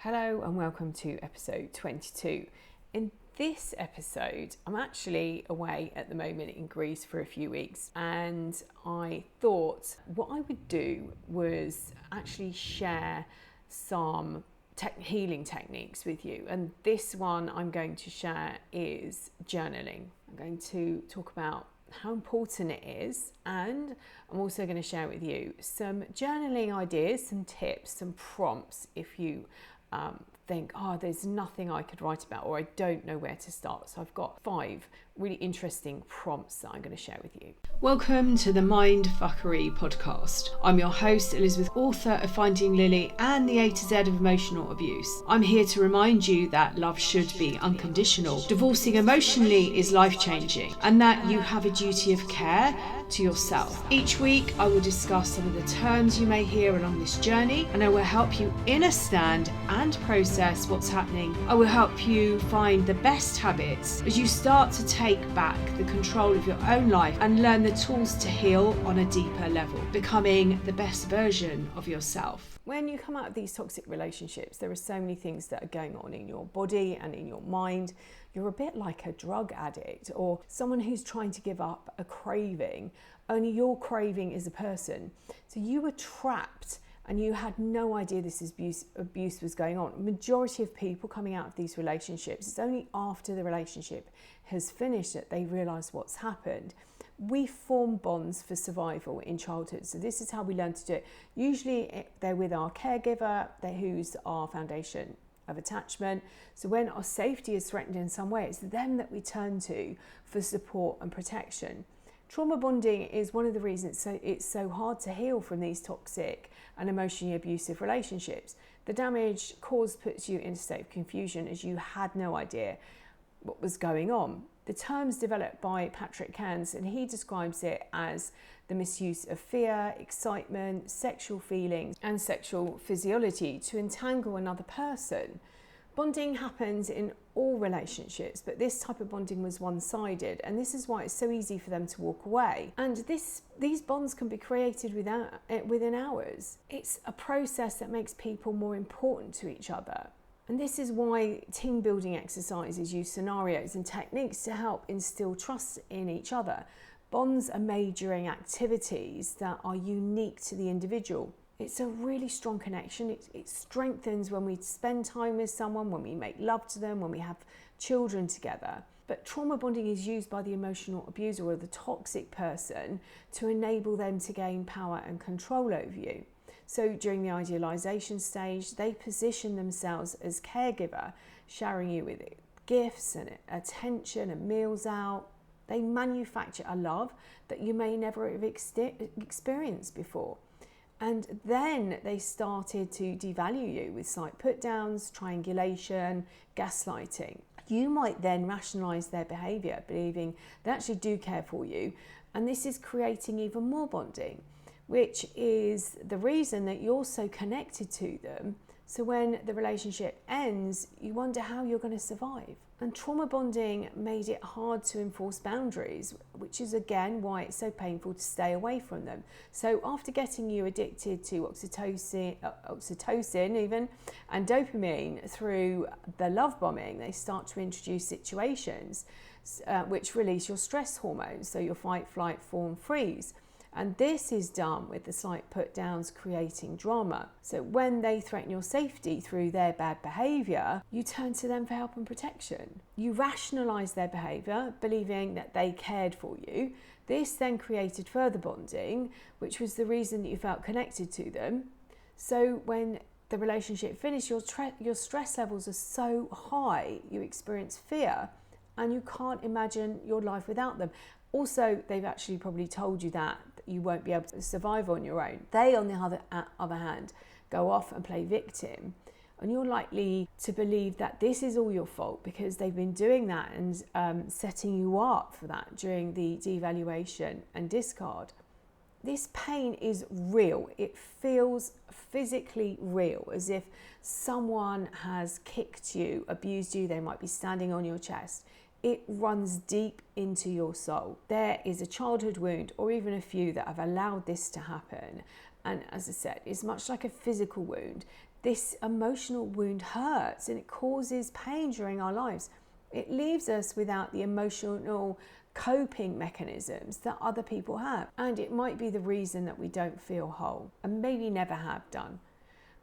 Hello and welcome to episode 22. In this episode, I'm actually away at the moment in Greece for a few weeks, and I thought what I would do was actually share some healing techniques with you. And this one I'm going to share is journaling. I'm going to talk about how important it is, and I'm also going to share with you some journaling ideas, some tips, some prompts if you think, there's nothing I could write about, or I don't know where to start. So I've got 5 really interesting prompts that I'm going to share with you. Welcome to the MINDFUCKERY Podcast. I'm your host, Elizabeth, author of Finding Lily and the A to Z of emotional abuse. I'm here to remind you that love should be unconditional. Divorcing emotionally is life-changing, and that you have a duty of care to yourself. Each week, I will discuss some of the terms you may hear along this journey, and I will help you understand and process what's happening. I will help you find the best habits as you start to take back the control of your own life and learn the tools to heal on a deeper level, becoming the best version of yourself. When you come out of these toxic relationships, there are so many things that are going on in your body and in your mind. You're a bit like a drug addict or someone who's trying to give up a craving, only your craving is a person. So you were trapped and you had no idea this abuse was going on. Majority of people coming out of these relationships, it's only after the relationship has finished that they realise what's happened. We form bonds for survival in childhood. So this is how we learn to do it. Usually they're with our caregiver, who's our foundation of attachment. So when our safety is threatened in some way, it's them that we turn to for support and protection. Trauma bonding is one of the reasons it's so hard to heal from these toxic and emotionally abusive relationships. The damage caused puts you in a state of confusion as you had no idea what was going on. The term's developed by Patrick Cairns, and he describes it as the misuse of fear, excitement, sexual feelings, and sexual physiology to entangle another person. Bonding happens in all relationships, but this type of bonding was one-sided, and this is why it's so easy for them to walk away. And these bonds can be created within hours. It's a process that makes people more important to each other. And this is why team building exercises use scenarios and techniques to help instill trust in each other. Bonds are majoring activities that are unique to the individual. It's a really strong connection. It strengthens when we spend time with someone, when we make love to them, when we have children together. But trauma bonding is used by the emotional abuser or the toxic person to enable them to gain power and control over you. So during the idealization stage, they position themselves as caregiver, showering you with gifts and attention and meals out. They manufacture a love that you may never have experienced before. And then they started to devalue you with slight put downs, triangulation, gaslighting. You might then rationalize their behavior, believing they actually do care for you. And this is creating even more bonding, which is the reason that you're so connected to them. So when the relationship ends, you wonder how you're going to survive. And trauma bonding made it hard to enforce boundaries, which is again why it's so painful to stay away from them. So after getting you addicted to oxytocin even, and dopamine through the love bombing, they start to introduce situations which release your stress hormones, so your fight, flight, fawn, freeze. And this is done with the slight put downs creating drama. So when they threaten your safety through their bad behaviour, you turn to them for help and protection. You rationalise their behaviour, believing that they cared for you. This then created further bonding, which was the reason that you felt connected to them. So when the relationship finished, your stress levels are so high, you experience fear, and you can't imagine your life without them. Also, they've actually probably told you that you won't be able to survive on your own. They, on the other hand, go off and play victim. And you're likely to believe that this is all your fault because they've been doing that and setting you up for that during the devaluation and discard. This pain is real. It feels physically real, as if someone has kicked you, abused you. They might be standing on your chest. It runs deep into your soul. There is a childhood wound, or even a few, that have allowed this to happen. And as I said, it's much like a physical wound. this emotional wound hurts and it causes pain during our lives. It leaves us without the emotional coping mechanisms that other people have. And it might be the reason that we don't feel whole and maybe never have done.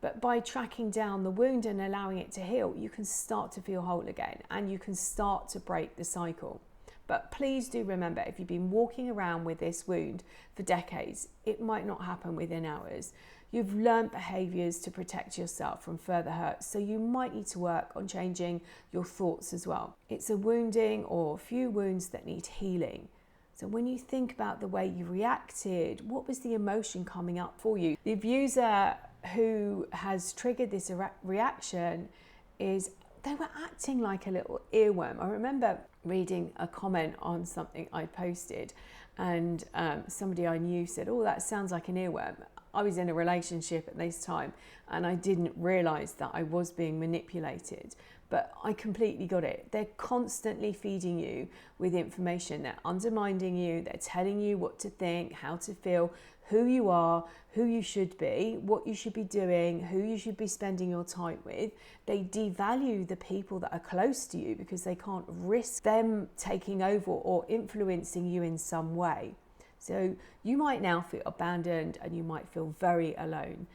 But by tracking down the wound and allowing it to heal, you can start to feel whole again and you can start to break the cycle. But please do remember, if you've been walking around with this wound for decades, it might not happen within hours. You've learned behaviours to protect yourself from further hurt, so you might need to work on changing your thoughts as well. It's a wounding or a few wounds that need healing. So when you think about the way you reacted, what was the emotion coming up for you? The abuser who has triggered this reaction is they were acting like a little earworm. I remember reading a comment on something I posted, and somebody I knew said, "Oh, that sounds like an earworm." I was in a relationship at this time and I didn't realise that I was being manipulated, but I completely got it. They're constantly feeding you with information. They're undermining you, they're telling you what to think, how to feel, who you are, who you should be, what you should be doing, who you should be spending your time with. They devalue the people that are close to you because they can't risk them taking over or influencing you in some way. So you might now feel abandoned and you might feel very alone.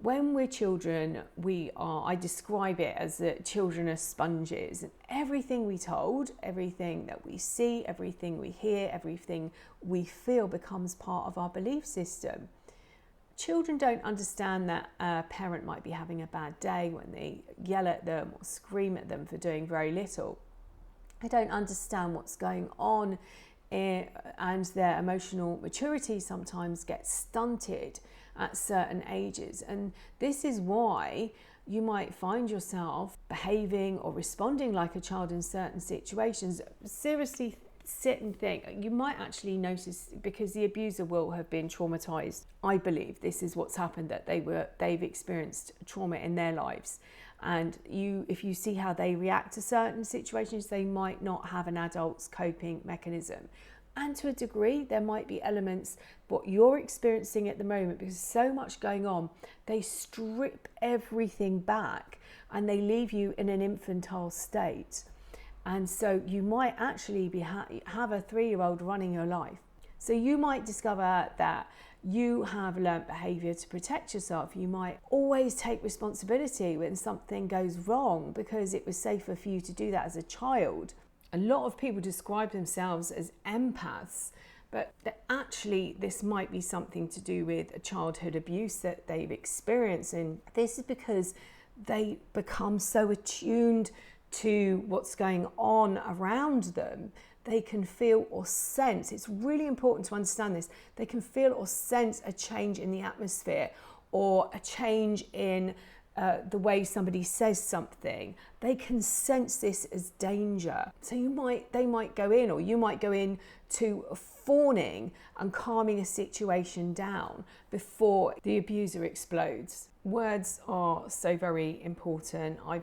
When we're children, I describe it as that children are sponges, and everything we told, everything that we see, everything we hear, everything we feel becomes part of our belief system. Children don't understand that a parent might be having a bad day when they yell at them or scream at them for doing very little. They don't understand what's going on, and their emotional maturity sometimes gets stunted at certain ages. And this is why you might find yourself behaving or responding like a child in certain situations. Seriously sit and think. You might actually notice, because the abuser will have been traumatized. I believe this is what's happened, that they've experienced trauma in their lives. And if you see how they react to certain situations, they might not have an adult's coping mechanism. And to a degree, there might be elements what you're experiencing at the moment, because there's so much going on. They strip everything back and they leave you in an infantile state. And so you might actually have a 3-year-old running your life. So you might discover that you have learnt behaviour to protect yourself. You might always take responsibility when something goes wrong because it was safer for you to do that as a child. A lot of people describe themselves as empaths, but actually this might be something to do with a childhood abuse that they've experienced. And this is because they become so attuned to what's going on around them. They can feel or sense, it's really important to understand this, they can feel or sense a change in the atmosphere or a change in the way somebody says something. They can sense this as danger. So they might go in, or you might go in to fawning and calming a situation down before the abuser explodes. Words are so very important. I've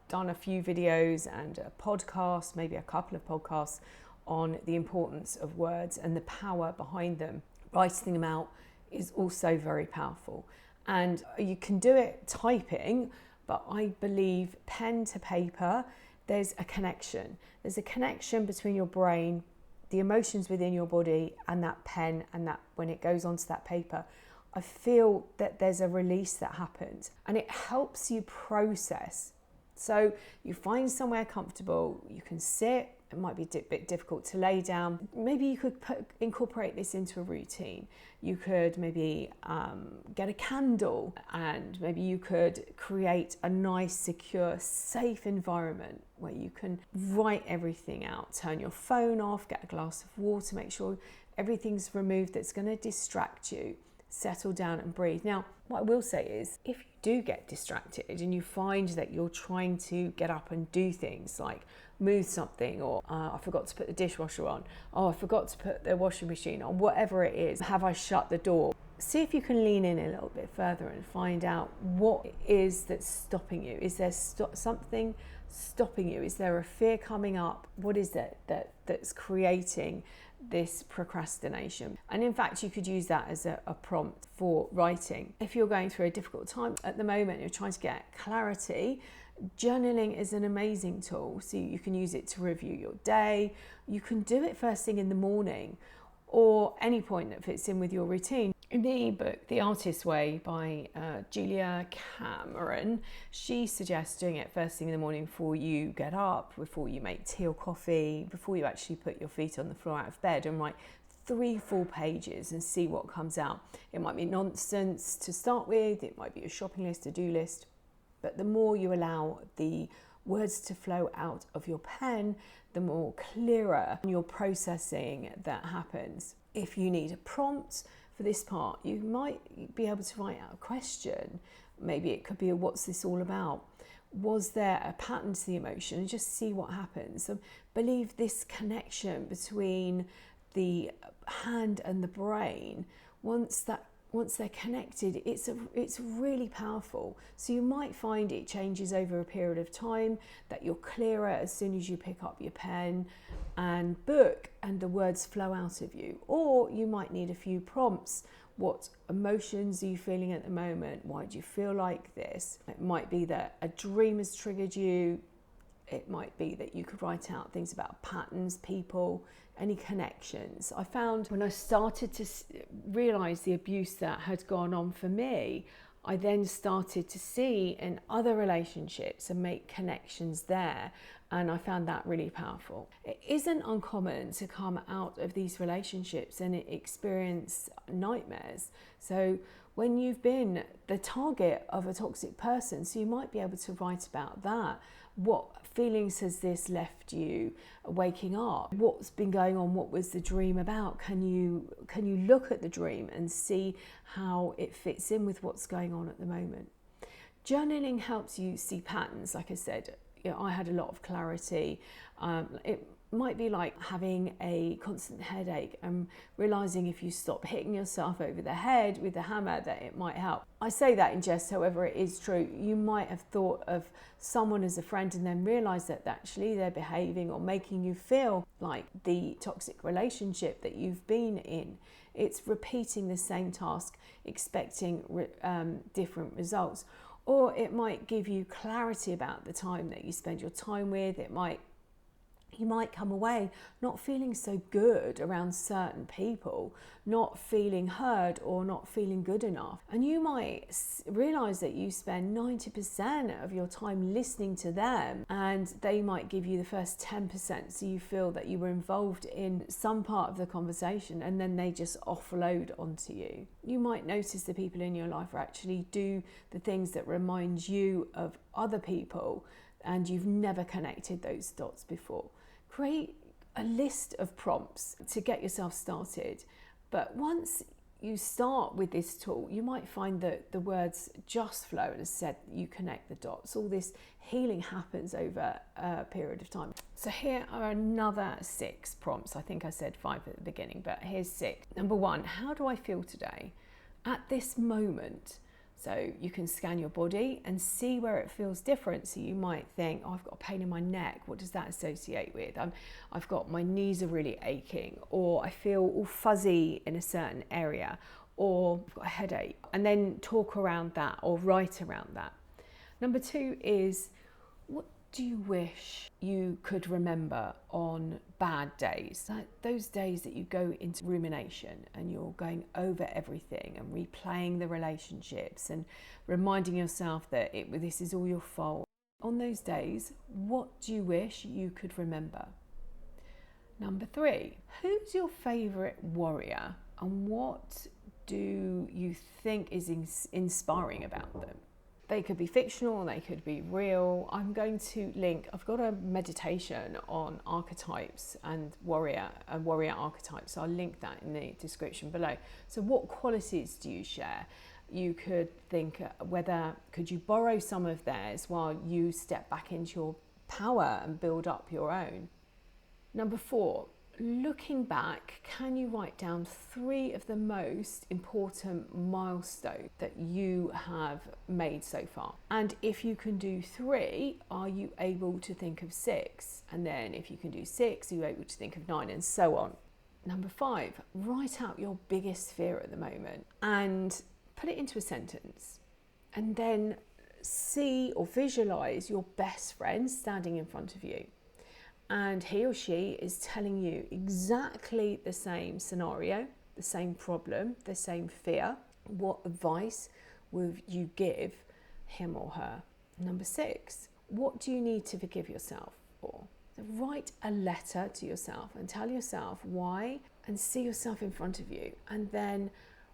done a few videos and a podcast, maybe a couple of podcasts, on the importance of words and the power behind them. Writing them out is also very powerful. And you can do it typing, but I believe pen to paper, there's a connection. There's a connection between your brain, the emotions within your body, and that pen, and that when it goes onto that paper, I feel that there's a release that happens and it helps you process. So you find somewhere comfortable, you can sit. It might be a bit difficult to lay down. Maybe you could incorporate this into a routine. You could maybe get a candle, and maybe you could create a nice, secure, safe environment where you can write everything out. Turn your phone off, get a glass of water, make sure everything's removed that's going to distract you. Settle down and breathe. Now, what I will say is, if you do get distracted and you find that you're trying to get up and do things like move something, or I forgot to put the dishwasher on, I forgot to put the washing machine on, whatever it is, have I shut the door? see if you can lean in a little bit further and find out what it is that's stopping you. Is there something stopping you? Is there a fear coming up? What is it that's creating this procrastination? And in fact, you could use that as a prompt for writing. If you're going through a difficult time at the moment, you're trying to get clarity, journaling is an amazing tool. So you can use it to review your day. You can do it first thing in the morning or any point that fits in with your routine. In the book, The Artist's Way by Julia Cameron, she suggests doing it first thing in the morning before you get up, before you make tea or coffee, before you actually put your feet on the floor out of bed, and write 3 full pages and see what comes out. It might be nonsense to start with, it might be a shopping list, to-do list, but the more you allow the words to flow out of your pen, the more clearer your processing that happens. If you need a prompt for this part, you might be able to write out a question. Maybe it could be a "what's this all about?" Was there a pattern to the emotion? And just see what happens. So believe this connection between the hand and the brain, once they're connected, it's really powerful. So you might find it changes over a period of time, that you're clearer as soon as you pick up your pen and book and the words flow out of you. Or you might need a few prompts. What emotions are you feeling at the moment? Why do you feel like this? It might be that a dream has triggered you. It might be that you could write out things about patterns, people, any connections. I found when I started to realise the abuse that had gone on for me, I then started to see in other relationships and make connections there. And I found that really powerful. It isn't uncommon to come out of these relationships and experience nightmares. So when you've been the target of a toxic person, so you might be able to write about that. What feelings has this left you waking up? What's been going on? What was the dream about? Can you look at the dream and see how it fits in with what's going on at the moment? Journaling helps you see patterns. Like I said, I had a lot of clarity. It might be like having a constant headache and realizing if you stop hitting yourself over the head with the hammer that it might help. I say that in jest, however, it is true. You might have thought of someone as a friend and then realize that actually they're behaving or making you feel like the toxic relationship that you've been in. It's repeating the same task, expecting different results. Or it might give you clarity about the time that you spend your time with. You might come away not feeling so good around certain people, not feeling heard or not feeling good enough. And you might realize that you spend 90% of your time listening to them, and they might give you the first 10%. So you feel that you were involved in some part of the conversation and then they just offload onto you. You might notice the people in your life actually do the things that remind you of other people, and you've never connected those dots before. Create a list of prompts to get yourself started. But once you start with this tool, you might find that the words just flow, and as I said, you connect the dots. All this healing happens over a period of time. So here are another 6 prompts. I think I said 5 at the beginning, but here's 6. Number 1, how do I feel today at this moment? So you can scan your body and see where it feels different. So you might think, oh, I've got a pain in my neck. What does that associate with? I've got, my knees are really aching, or I feel all fuzzy in a certain area, or I've got a headache. And then talk around that or write around that. Number 2 is, what do you wish you could remember on bad days? Like those days that you go into rumination and you're going over everything and replaying the relationships and reminding yourself that this is all your fault. On those days, what do you wish you could remember? Number 3, who's your favourite warrior and what do you think is inspiring about them? They could be fictional, they could be real. I'm going to link, I've got a meditation on archetypes and warrior archetypes. So I'll link that in the description below. So what qualities do you share? You could think could you borrow some of theirs while you step back into your power and build up your own? Number 4, looking back, can you write down 3 of the most important milestones that you have made so far? And if you can do 3, are you able to think of 6? And then if you can do 6, are you able to think of 9, and so on? Number 5, write out your biggest fear at the moment and put it into a sentence. And then see or visualize your best friend standing in front of you. And he or she is telling you exactly the same scenario, the same problem, the same fear. What advice would you give him or her? Number 6, what do you need to forgive yourself for? So write a letter to yourself and tell yourself why, and see yourself in front of you. And then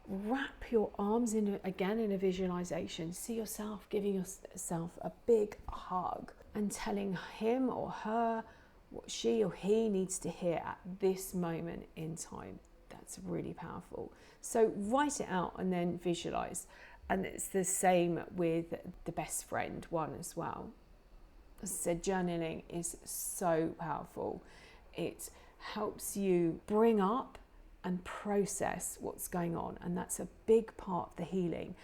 wrap your arms in a visualization. See yourself giving yourself a big hug and telling him or her what she or he needs to hear at this moment in time. That's really powerful. So write it out and then visualize. And it's the same with the best friend one as well. As I said, journaling is so powerful. It helps you bring up and process what's going on. And that's a big part of the healing.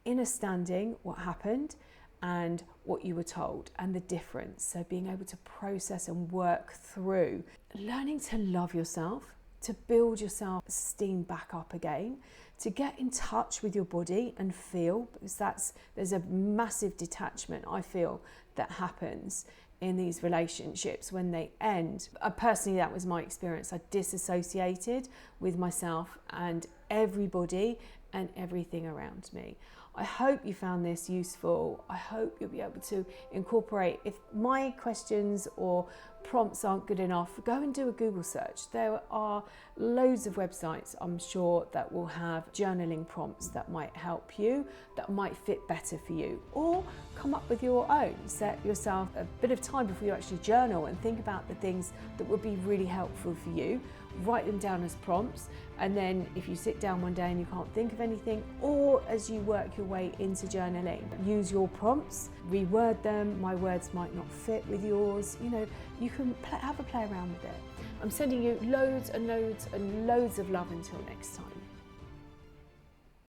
Understanding what happened and what you were told and the difference. So being able to process and work through, learning to love yourself, to build your self-esteem back up again, to get in touch with your body and feel, because there's a massive detachment, I feel, that happens in these relationships when they end. Personally, that was my experience. I disassociated with myself and everybody and everything around me. I hope you found this useful. I hope you'll be able to incorporate. If my questions or prompts aren't good enough, go and do a Google search. There are loads of websites, I'm sure, that will have journaling prompts that might help you, that might fit better for you. Or come up with your own. Set yourself a bit of time before you actually journal and think about the things that would be really helpful for you. Write them down as prompts, and then if you sit down one day and you can't think of anything, or as you work your way into journaling, use your prompts, reword them. My words might not fit with yours. You can have a play around with it. I'm sending you loads and loads and loads of love until next time.